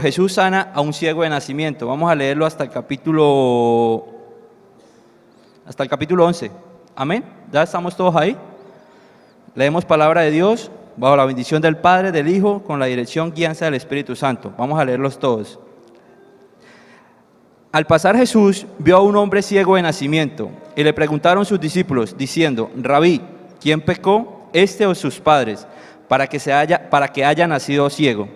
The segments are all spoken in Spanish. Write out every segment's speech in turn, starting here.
Jesús sana a un ciego de nacimiento. Vamos a leerlo hasta el capítulo 11. Amén. ¿Ya estamos todos ahí? Leemos palabra de Dios bajo la bendición del Padre, del Hijo, con la dirección, guianza del Espíritu Santo. Vamos a leerlos todos. Al pasar Jesús vio a un hombre ciego de nacimiento y le preguntaron sus discípulos diciendo: Rabí, ¿quién pecó, este o sus padres, para que haya nacido ciego?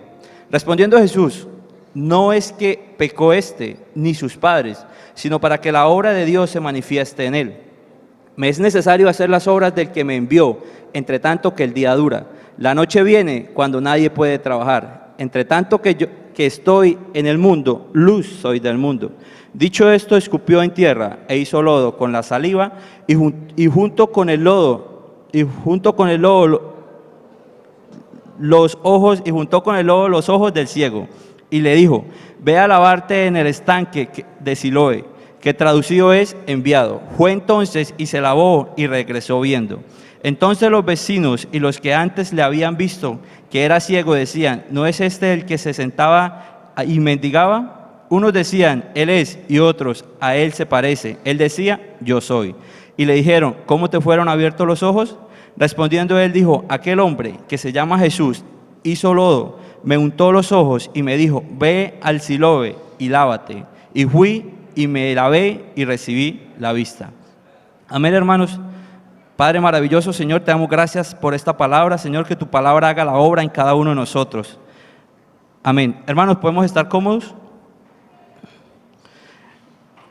Respondiendo Jesús: no es que pecó este ni sus padres, sino para que la obra de Dios se manifieste en él. Me es necesario hacer las obras del que me envió, entre tanto que el día dura. La noche viene cuando nadie puede trabajar. Entre tanto que estoy en el mundo, luz soy del mundo. Dicho esto, escupió en tierra e hizo lodo con la saliva y junto con el lodo los ojos del ciego. Y le dijo: ve a lavarte en el estanque de Siloé, que traducido es enviado. Fue entonces y se lavó y regresó viendo. Entonces los vecinos y los que antes le habían visto que era ciego decían: ¿no es este el que se sentaba y mendigaba? Unos decían: él es, y otros: a él se parece. Él decía: yo soy. Y le dijeron: ¿cómo te fueron abiertos los ojos? Respondiendo él dijo: aquel hombre que se llama Jesús hizo lodo, me untó los ojos y me dijo: ve al Siloé y lávate. Y fui y me lavé y recibí la vista. Amén, hermanos. Padre maravilloso, Señor, te damos gracias por esta palabra. Señor, que tu palabra haga la obra en cada uno de nosotros. Amén. Hermanos, ¿podemos estar cómodos?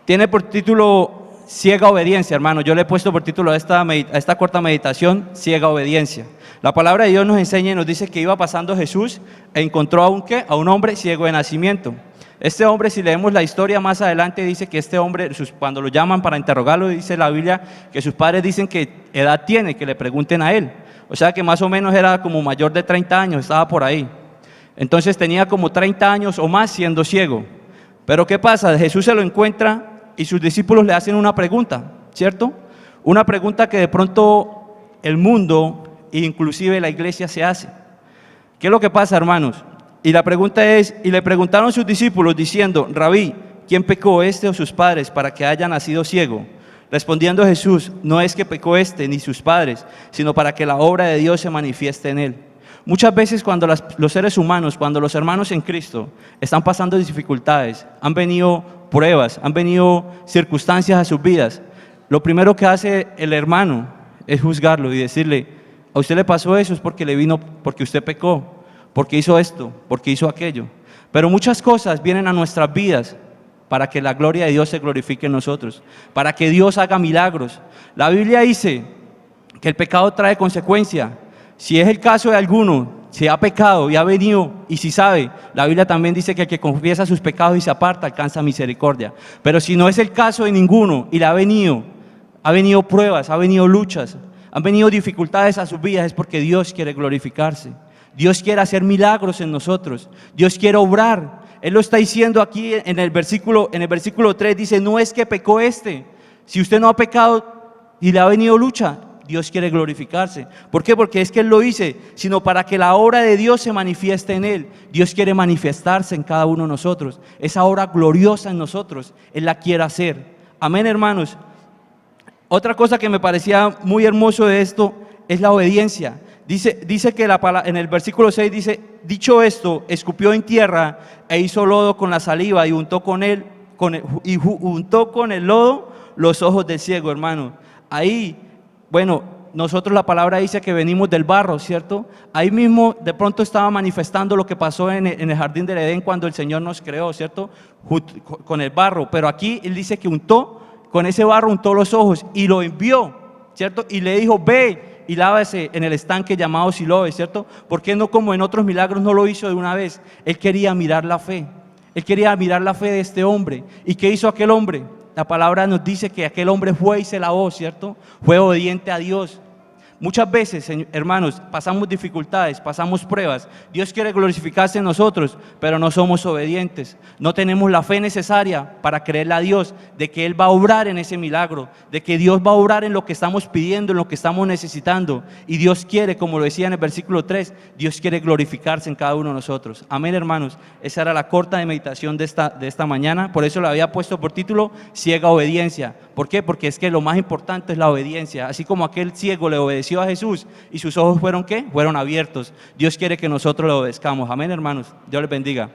Tiene por título ciega obediencia, hermano. Yo le he puesto por título a esta corta meditación: ciega obediencia. La palabra de Dios nos enseña y nos dice que iba pasando Jesús e encontró a un hombre ciego de nacimiento. Este hombre, si leemos la historia más adelante, dice que este hombre, cuando lo llaman para interrogarlo, dice la Biblia que sus padres dicen que edad tiene, que le pregunten a él. O sea que más o menos era como mayor de 30 años, estaba por ahí. Entonces tenía como 30 años o más siendo ciego. Pero ¿qué pasa? Jesús se lo encuentra y sus discípulos le hacen una pregunta, ¿cierto? Una pregunta que de pronto el mundo e inclusive la iglesia se hace. ¿Qué es lo que pasa, hermanos? Y la pregunta es: y le preguntaron sus discípulos diciendo: Rabí, ¿quién pecó, este o sus padres, para que haya nacido ciego? Respondiendo Jesús: no es que pecó este ni sus padres, sino para que la obra de Dios se manifieste en él. Muchas veces cuando los seres humanos, cuando los hermanos en Cristo están pasando dificultades, han venido pruebas, han venido circunstancias a sus vidas, lo primero que hace el hermano es juzgarlo y decirle: a usted le pasó eso, es porque usted pecó, porque hizo esto, porque hizo aquello. Pero muchas cosas vienen a nuestras vidas para que la gloria de Dios se glorifique en nosotros, para que Dios haga milagros. La Biblia dice que el pecado trae consecuencia. Si es el caso de alguno, si ha pecado y ha venido, y si sabe, la Biblia también dice que el que confiesa sus pecados y se aparta alcanza misericordia. Pero si no es el caso de ninguno y le ha venido pruebas, ha venido luchas, han venido dificultades a sus vidas, es porque Dios quiere glorificarse. Dios quiere hacer milagros en nosotros. Dios quiere obrar. Él lo está diciendo aquí en el versículo 3, dice: no es que pecó este. Si usted no ha pecado y le ha venido lucha, Dios quiere glorificarse. ¿Por qué? Porque es que Él lo dice, sino para que la obra de Dios se manifieste en Él. Dios quiere manifestarse en cada uno de nosotros. Esa obra gloriosa en nosotros, Él la quiere hacer. Amén, hermanos. Otra cosa que me parecía muy hermoso de esto es la obediencia. Dice que en el versículo 6 dice: dicho esto, escupió en tierra e hizo lodo con la saliva y untó con el lodo los ojos del ciego, hermano. Ahí, bueno, nosotros, la palabra dice que venimos del barro, ¿cierto? Ahí mismo de pronto estaba manifestando lo que pasó en el jardín del Edén cuando el Señor nos creó, ¿cierto? Con el barro. Pero aquí Él dice que con ese barro untó los ojos y lo envió, ¿cierto? Y le dijo: ve y lávese en el estanque llamado Siloé, ¿cierto? ¿Por qué no, como en otros milagros, no lo hizo de una vez? Él quería mirar la fe. Él quería mirar la fe de este hombre. ¿Y qué hizo aquel hombre? La palabra nos dice que aquel hombre fue y se lavó, ¿cierto? Fue obediente a Dios. Muchas veces, hermanos, pasamos dificultades, pasamos pruebas. Dios quiere glorificarse en nosotros, pero no somos obedientes. No tenemos la fe necesaria para creerle a Dios de que Él va a obrar en ese milagro, de que Dios va a obrar en lo que estamos pidiendo, en lo que estamos necesitando. Y Dios quiere, como lo decía en el versículo 3, Dios quiere glorificarse en cada uno de nosotros. Amén, hermanos. Esa era la corta de meditación de esta mañana. Por eso le había puesto por título Ciega Obediencia. ¿Por qué? Porque es que lo más importante es la obediencia. Así como aquel ciego le obedeció a Jesús y sus ojos fueron ¿qué? Fueron abiertos. Dios quiere que nosotros le obedezcamos. Amén, hermanos. Dios les bendiga.